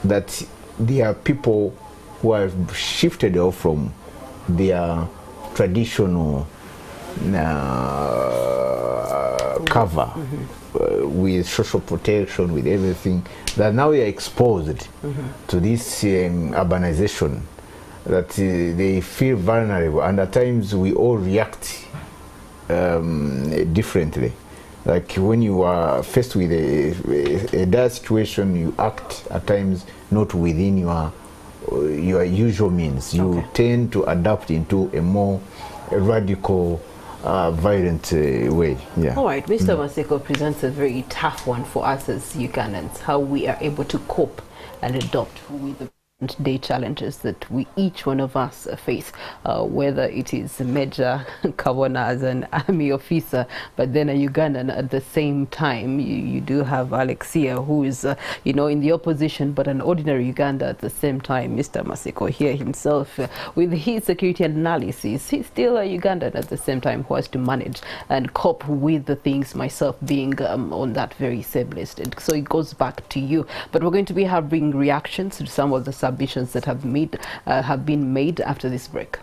that there are people who have shifted off from their traditional cover with social protection, with everything, that now they are exposed to this urbanization, that they feel vulnerable, and at times we all react differently. Like when you are faced with a dire situation, you act at times not within your usual means. You tend to adapt into a more radical, violent way. Yeah. All right, Mr. Maseko presents a very tough one for us as Ugandans, how we are able to cope and adopt with the day challenges that each one of us face, whether it is Major Kawona as an army officer, but then a Ugandan at the same time. You do have Alexia, who is in the opposition, but an ordinary Uganda at the same time. Mr. Maseko here himself, with his security analysis, he's still a Ugandan at the same time, who has to manage and cope with the things, myself being on that very same list. So it goes back to you, but we're going to be having reactions to some of the submissions that have been made after this break.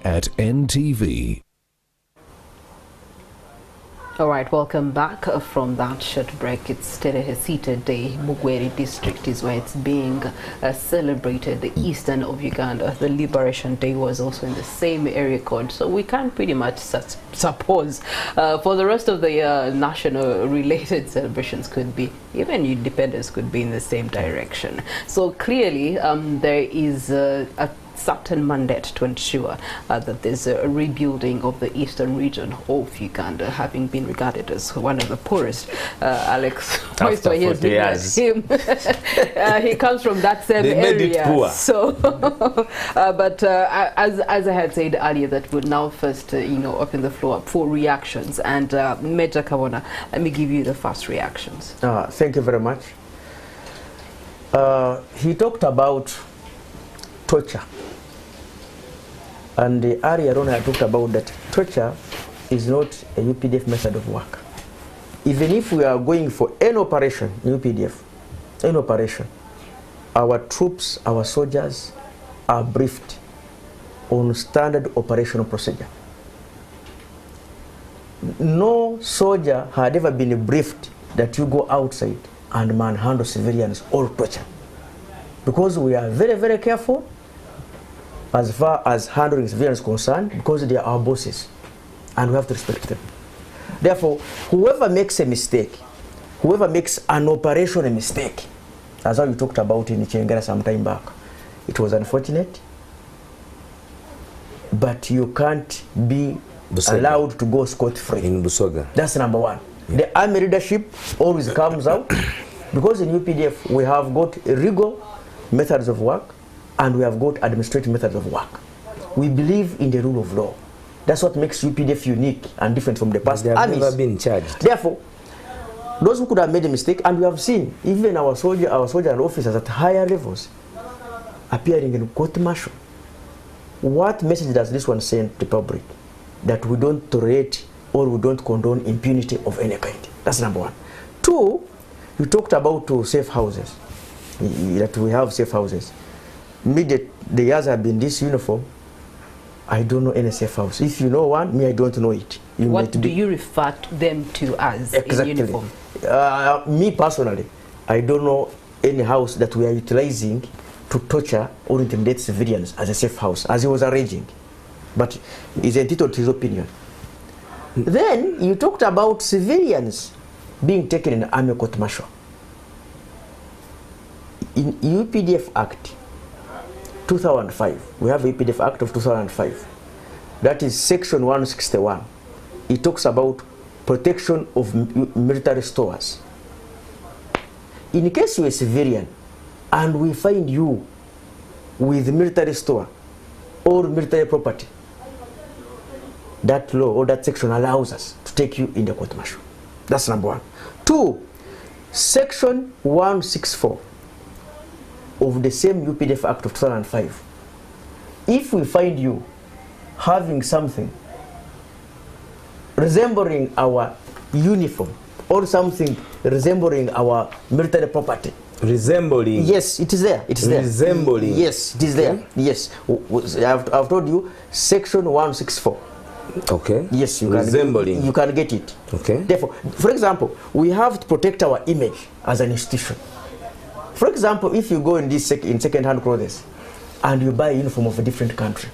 At NTV. All right, welcome back from that short break. It's Tarehe Sita Day. Bugweri district is where it's being celebrated, the eastern of Uganda. The Liberation Day was also in the same area code. So we can pretty much suppose for the rest of the national related celebrations could be, even independence could be in the same direction. So clearly there is a certain mandate to ensure that there's a rebuilding of the eastern region of Uganda, having been regarded as one of the poorest. Alex, After 40 years. him. He comes from that same They made area. it poor. So, but as I had said earlier, that would now first open the floor up for reactions. And Major Kawona, let me give you the first reactions. Thank you very much. He talked about torture. And earlier on I talked about that torture is not a UPDF method of work. Even if we are going for any operation in UPDF, any operation, our troops, our soldiers are briefed on standard operational procedure. No soldier had ever been briefed that you go outside and manhandle civilians or torture. Because we are very, very careful as far as handling civilians concerned, because they are our bosses and we have to respect them. Therefore, whoever makes a mistake, whoever makes an operational mistake, as how we talked about in Chengera some time back, it was unfortunate, but you can't be allowed to go scot-free. In Busoga. That's number one. Yeah. The army leadership always comes out, because in UPDF we have got legal methods of work and we have got administrative methods of work. We believe in the rule of law. That's what makes UPDF unique and different from the past armies. They have never been charged. Therefore, those who could have made a mistake, and we have seen even our soldier and officers at higher levels appearing in court martial. What message does this one send to the public? That we don't tolerate or we don't condone impunity of any kind. That's number one. Two, you talked about safe houses, that we have safe houses. The years have been this uniform, I don't know any safe house. If you know one, me, I don't know it. What do you refer to them to as exactly. in uniform? Me personally, I don't know any house that we are utilizing to torture or intimidate civilians as a safe house, as he was arranging. But he's entitled to his opinion. Then you talked about civilians being taken in army court martial. In UPDF Act 2005, we have a UPDF Act of 2005. That is section 161. It talks about protection of military stores. In case you're a civilian and we find you with military store or military property, that law or that section allows us to take you in the court martial. That's number one. Two, section 164 of the same UPDF Act of 2005. If we find you having something resembling our uniform or something resembling our military property. Resembling? Yes, it is there. It is there. Resembling? Yes, it is there. Yes. I've told you, section 164. Okay. Yes, you resembling. You can get it. Okay. Therefore, for example, we have to protect our image as an institution. For example, if you go in second-hand clothes and you buy a uniform of a different country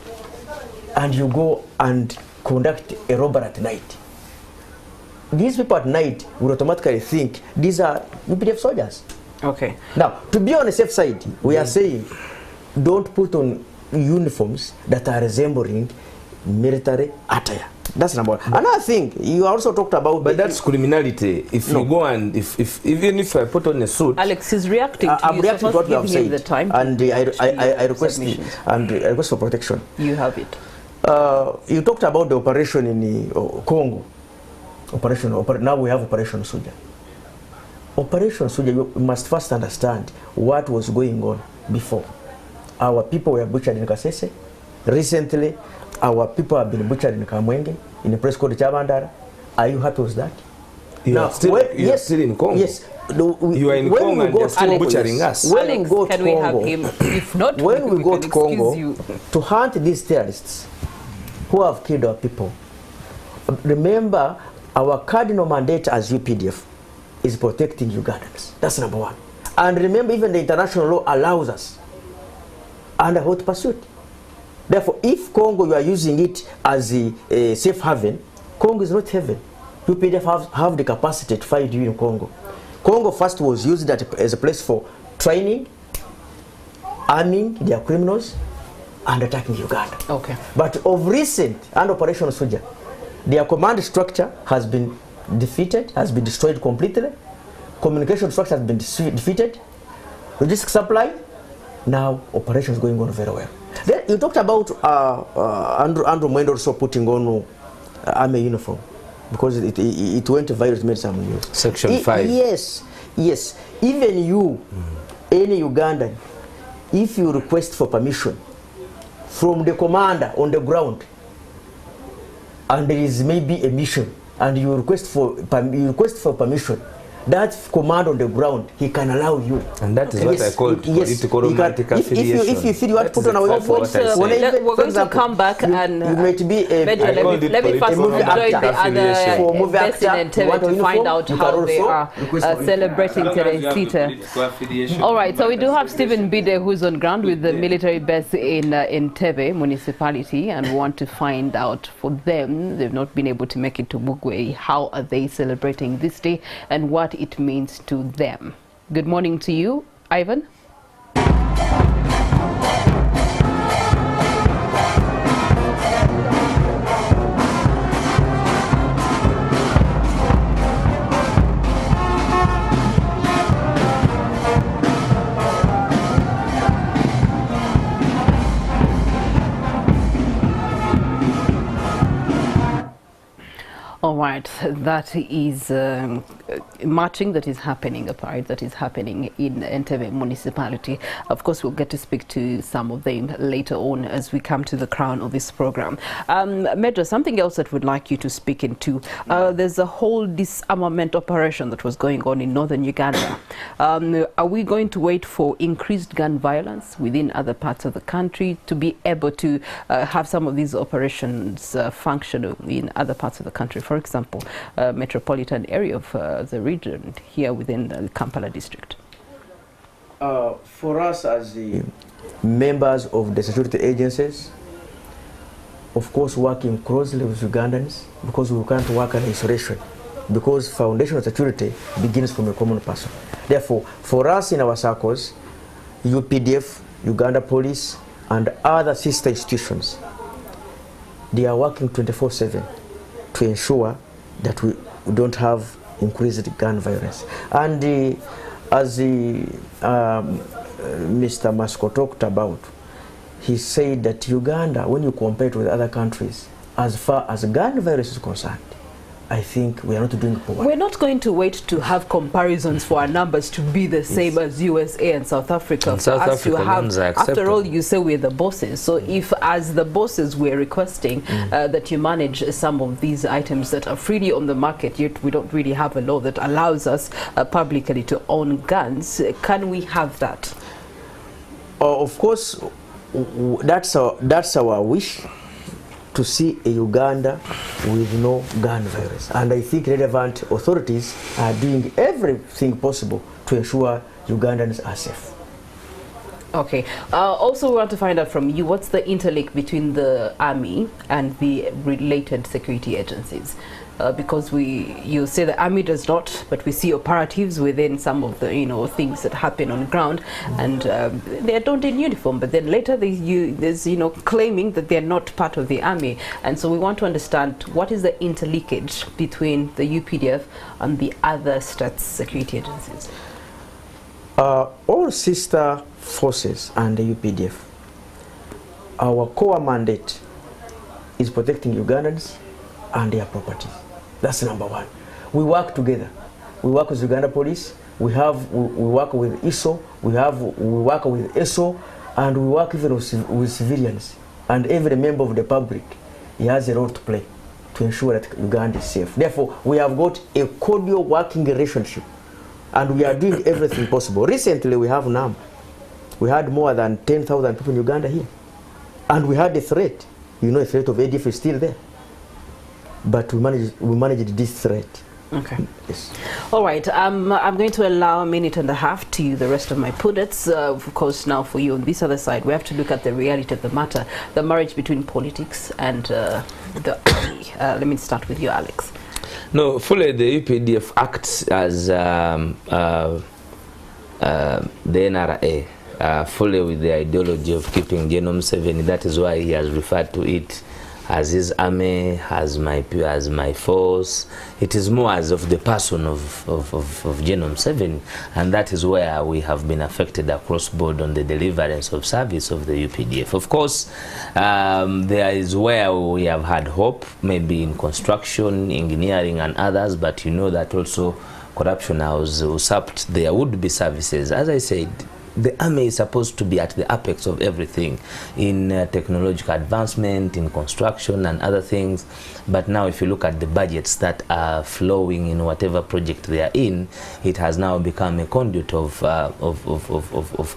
and you go and conduct a robbery at night, these people at night will automatically think these are UPDF soldiers. Okay. Now, to be on the safe side, we are saying don't put on uniforms that are resembling military attire. That's number one. Another thing, you also talked about... But that's criminality. If you go and, even if I put on a suit... Alex is reacting to I'm you, reacting to what you have said. The time and I request for protection. You have it. You talked about the operation in Congo. Now we have Operation Suja. Operation Suja, you must first understand what was going on before. Our people were butchered in Kasese. Recently, our people have been butchered in Kamwenge, in a place called Chabandara. Are you happy with that? You are still in Congo? Yes. You are in Congo and you're still butchering us. When we go to Congo, we have him? If not, when we go to Congo to hunt these terrorists who have killed our people, remember our cardinal mandate as UPDF is protecting Ugandans. That's number one. And remember, even the international law allows us under hot pursuit. Therefore, if Congo, you are using it as a safe haven, Congo is not heaven. UPDF have the capacity to fight you in Congo. Congo first was used as a place for training, arming their criminals, and attacking Uganda. Okay. But of recent, under Operation Soja, their command structure has been defeated, has been destroyed completely. Communication structure has been defeated. Logistics supply, now operations going on very well. Then you talked about Andrew Mwendo also putting on army uniform because it went viral, it made some news. Section 5. Yes, yes. Even you, any Ugandan, if you request for permission from the commander on the ground, and there is maybe a mission, and you request for permission, that command on the ground, he can allow you. And that is what I call political romantic affiliation. If you feel you want to put on our we're going to come back and you might be let me first join the other guests in Entebbe to find out how they are celebrating Tarehe Sita. All right, so we do have Stephen Bide, who's on ground with the military base in Entebbe municipality, and we want to find out for them, they've not been able to make it to Bugwe, how are they celebrating this day and what it means to them. Good morning to you, Ivan. All right, that is marching that is happening, a parade that is happening in Entebbe municipality. Of course, we'll get to speak to some of them later on as we come to the crown of this program. Major, something else that we'd like you to speak into. There's a whole disarmament operation that was going on in northern Uganda. Are we going to wait for increased gun violence within other parts of the country to be able to have some of these operations function in other parts of the country? For example, metropolitan area of the region here within the Kampala district. For us as the members of the security agencies, of course working closely with Ugandans, because we can't work in isolation, because foundational security begins from a common person. Therefore, for us in our circles, UPDF, Uganda Police, and other sister institutions, they are working 24/7 to ensure that we don't have increased gun violence. And as Mr. Masco talked about, he said that Uganda, when you compare it with other countries, as far as gun violence is concerned, I think we are not doing poor. We're not going to wait to have comparisons for our numbers to be the same as USA and South Africa. And South Africa after all, you say we're the bosses. So if as the bosses we're requesting that you manage some of these items that are freely on the market, yet we don't really have a law that allows us publicly to own guns, can we have that? Of course, that's our wish, to see a Uganda with no gun violence. And I think relevant authorities are doing everything possible to ensure Ugandans are safe. Okay. Also, we want to find out from you, what's the interlink between the army and the related security agencies? Because you say the army does not, but we see operatives within some of the things that happen on ground, and they are not in uniform. But then later there's claiming that they are not part of the army, and so we want to understand what is the interlinkage between the UPDF and the other state security agencies. All sister forces and the UPDF, our core mandate is protecting Ugandans and their properties. That's number one. We work together. We work with Uganda Police. We work with ISO. We work with ESO, and we work even with civilians. And every member of the public, he has a role to play to ensure that Uganda is safe. Therefore, we have got a cordial working relationship, and we are doing everything possible. Recently, we have NAM. We had more than 10,000 people in Uganda here, and we had a threat. The threat of ADF is still there. but we managed this threat. Okay. Yes. All right. I'm going to allow a minute and a half to the rest of my pundits. Of course, now for you on this other side, we have to look at the reality of the matter, the marriage between politics and the army. Let me start with you, Alex. No, fully the UPDF acts as the NRA, fully with the ideology of keeping Genome 7. That is why he has referred to it as his army, as my force. It is more as of the person of Genome 7, and that is where we have been affected across board on the deliverance of service of the UPDF. Of course, there is where we have had hope, maybe in construction, engineering and others, but you know that also corruption has usurped their would-be services. As I said, the army is supposed to be at the apex of everything in technological advancement, in construction and other things. But now if you look at the budgets that are flowing in whatever project they are in, it has now become a conduit of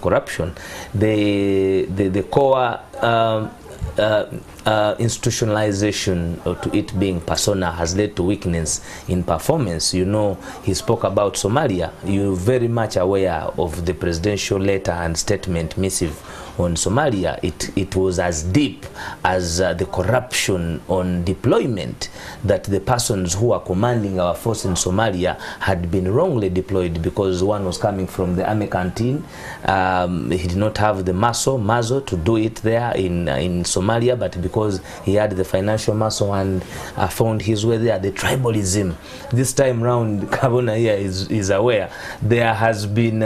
corruption. The core institutionalization to it being persona has led to weakness in performance. You know, he spoke about Somalia. You're very much aware of the presidential letter and statement missive on Somalia. It was as deep as the corruption on deployment, that the persons who are commanding our force in Somalia had been wrongly deployed, because one was coming from the army canteen. He did not have the muscle to do it there in Somalia, but because he had the financial muscle and found his way there, the tribalism. This time round, Kabona here is aware there has been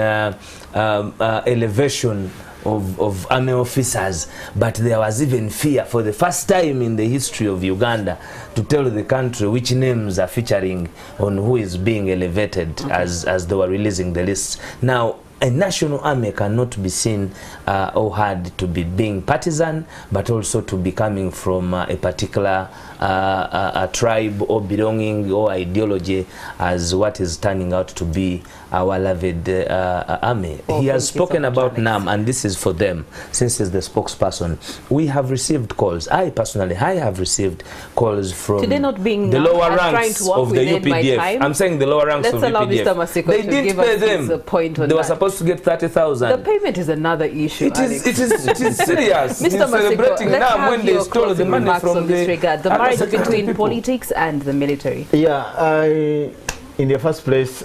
elevation of army officers, but there was even fear for the first time in the history of Uganda to tell the country which names are featuring on who is being elevated, as they were releasing the lists. Now, a national army cannot be seen or heard to be being partisan, but also to be coming from a particular a tribe or belonging or ideology, as what is turning out to be our loved army. He has spoken about NAM, and this is for them, since he's the spokesperson. We have received calls. I personally, have received calls from the lower ranks of the UPDF. I'm saying the lower ranks of UPDF. They didn't pay them. They were supposed to get 30,000. The payment is another issue. It is serious. Mr. Celebrating NAM when they stole the money from the marriage between politics and the military. Yeah, in the first place,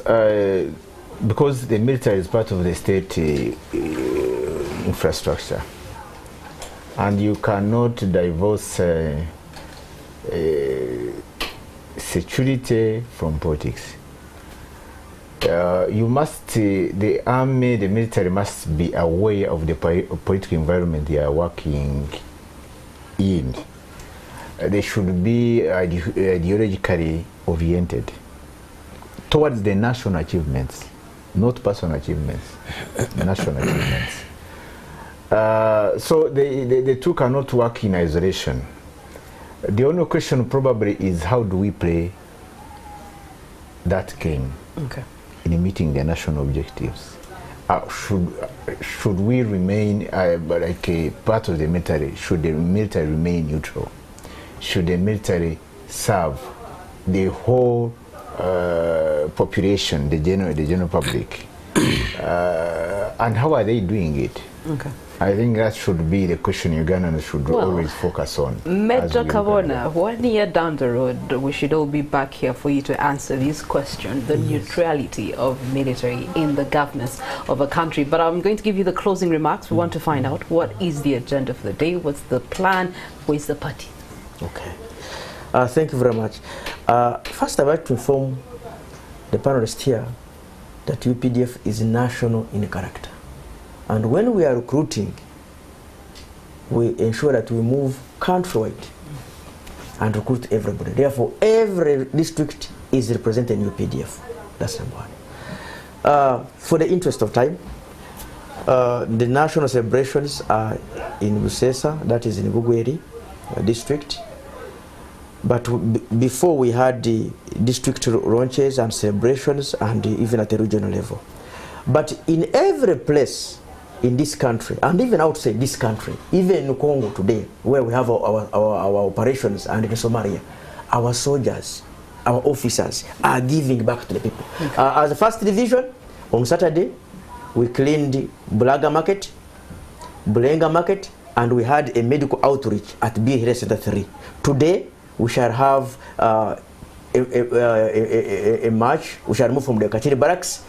because the military is part of the state infrastructure, and you cannot divorce security from politics. You must, the army, the military must be aware of the political environment they are working in. They should be ideologically oriented towards the national achievements, not personal achievements, national achievements. So the two cannot work in isolation. The only question probably is, how do we play that game in meeting the national objectives? Should we remain like a part of the military? Should the military remain neutral? Should the military serve the whole population, the general public? And how are they doing it? I think that should be the question Ugandans should always focus on. Major Kavona, 1 year down the road, we should all be back here for you to answer this question, the neutrality of military in the governance of a country. But I'm going to give you the closing remarks. We want to find out what is the agenda for the day, what's the plan, where's the party? Okay. Thank you very much. First, I'd like to inform the panelists here that UPDF is national in character. And when we are recruiting, we ensure that we move countrywide and recruit everybody. Therefore, every district is represented in UPDF. That's number one. For the interest of time, the national celebrations are in Busesa, that is in Bugweri district. But before, we had the district launches and celebrations, and even at the regional level. But in every place in this country, and even outside this country, even in Congo today, where we have our operations, and in Somalia, our soldiers, our officers are giving back to the people. As a first division, on Saturday, we cleaned Bulaga Market, Bulenga Market, and we had a medical outreach at B Health Center 3. Today, we shall have a march. We shall move from the Kachiri Barracks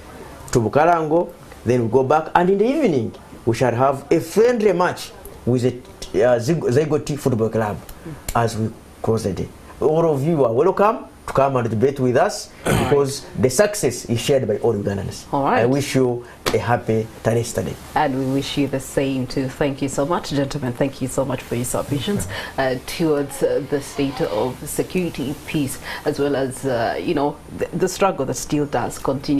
to Bukarango, then we go back, and in the evening, we shall have a friendly match with the Zygoti Football Club as we close the day. All of you are welcome to come and debate with us because the success is shared by all Ugandans. All right. I wish you a happy Tarehe Sita day. And we wish you the same too. Thank you so much, gentlemen. Thank you so much for your submissions towards the state of security, peace, as well as, you know, the struggle that still does continue.